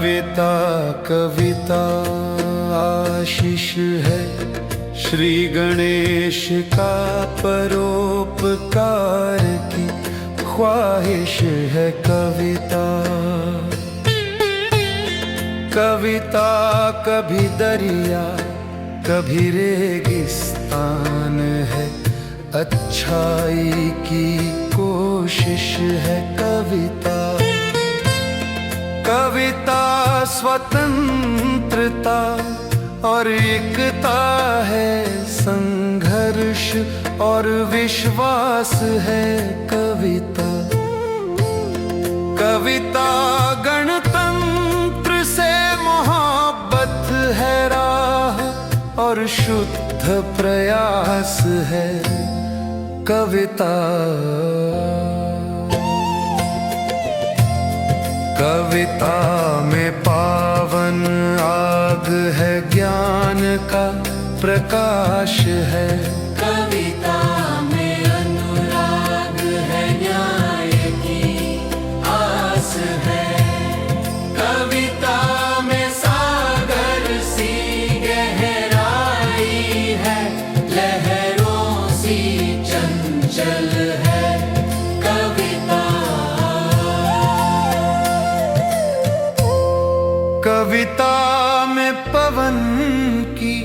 कविता कविता आशीष है श्री गणेश का, परोपकार की ख्वाहिश है कविता। कविता कभी दरिया कभी रेगिस्तान है, अच्छाई की कोशिश है कविता। कविता स्वतंत्रता और एकता है, संघर्ष और विश्वास है कविता। कविता गणतंत्र से मोहब्बत है राह, और शुद्ध प्रयास है कविता। कविता में पावन आग है, ज्ञान का प्रकाश है कविता में अनुराग है, न्याय की आस है। कविता में सागर सी गहराई है, लहरों सी चंचल है कविता। कविता में पवन की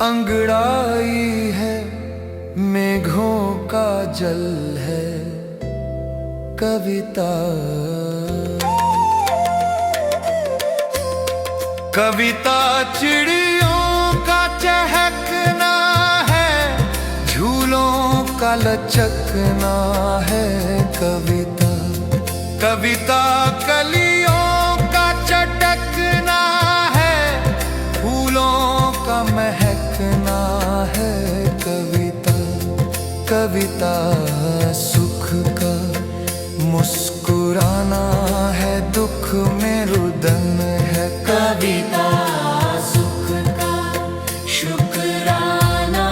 अंगड़ाई है, मेघों का जल है कविता। कविता चिड़ियों का चहकना है, झूलों का लचकना है कविता। कविता कलियों का चटकना है, फूलों का महकना है कविता। कविता सुख का मुस्कुराना है, दुख में रुदन है कविता सुख का शुक्राना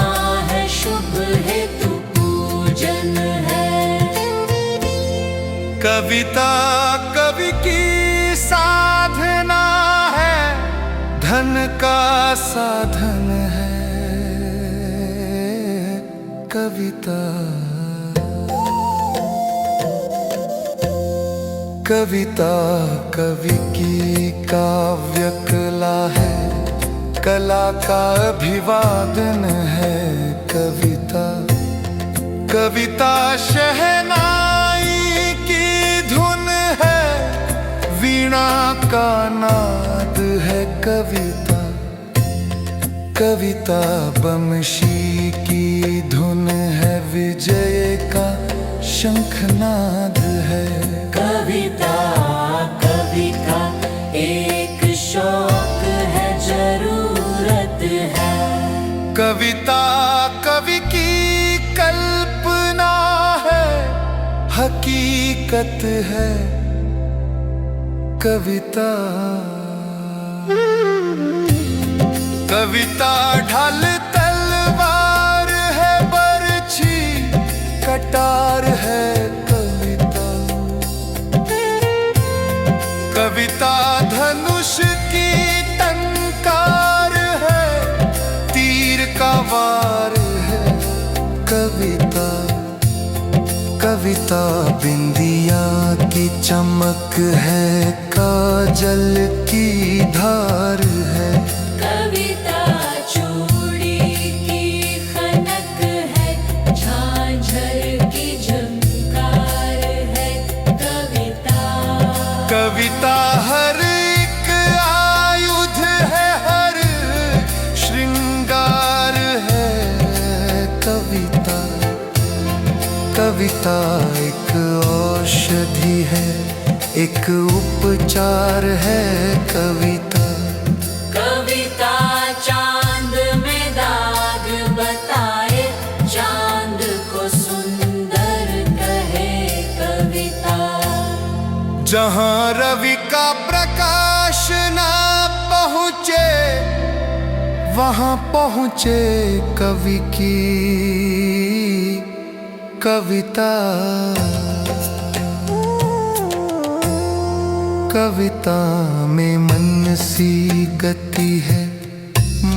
है, शुभ हेतु पूजन है। कविता कवि की साधना है, धन का साधन है कविता। कविता कवि की काव्य कला है, कला का अभिवादन है कविता। कविता शहनाई की धुन है, वीणा का नाद है कविता। कविता बमशी की धुन है, विजय का शंखनाद है कविता। कविता एक शौक है, जरूरत है कविता। कवि की कल्पना है, हकीकत है कविता। कविता ढाल तलवार है, बरछी कटार है कविता। कविता धनुष की टंकार है, तीर का वार है कविता। कविता बिंदिया की चमक है, काजल की धार है कविता। चूड़ी की खनक है, झांझर की झंकार है कविता। कविता हर एक आयुध है, हर श्रृंगार है कविता। कविता एक औषधि है, एक उपचार है कविता। कविता चांद में दाग बताए, चांद को सुंदर कहे कविता। जहाँ रवि का प्रकाश ना पहुँचे, वहाँ पहुँचे कवि की कविता। कविता में मन सी गति है,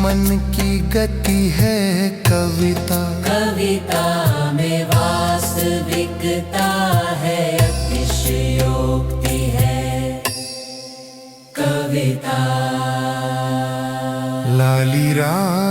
मन की गति है कविता। कविता में वास्तविकता है, अतिशयोक्ति है कविता। लाली रा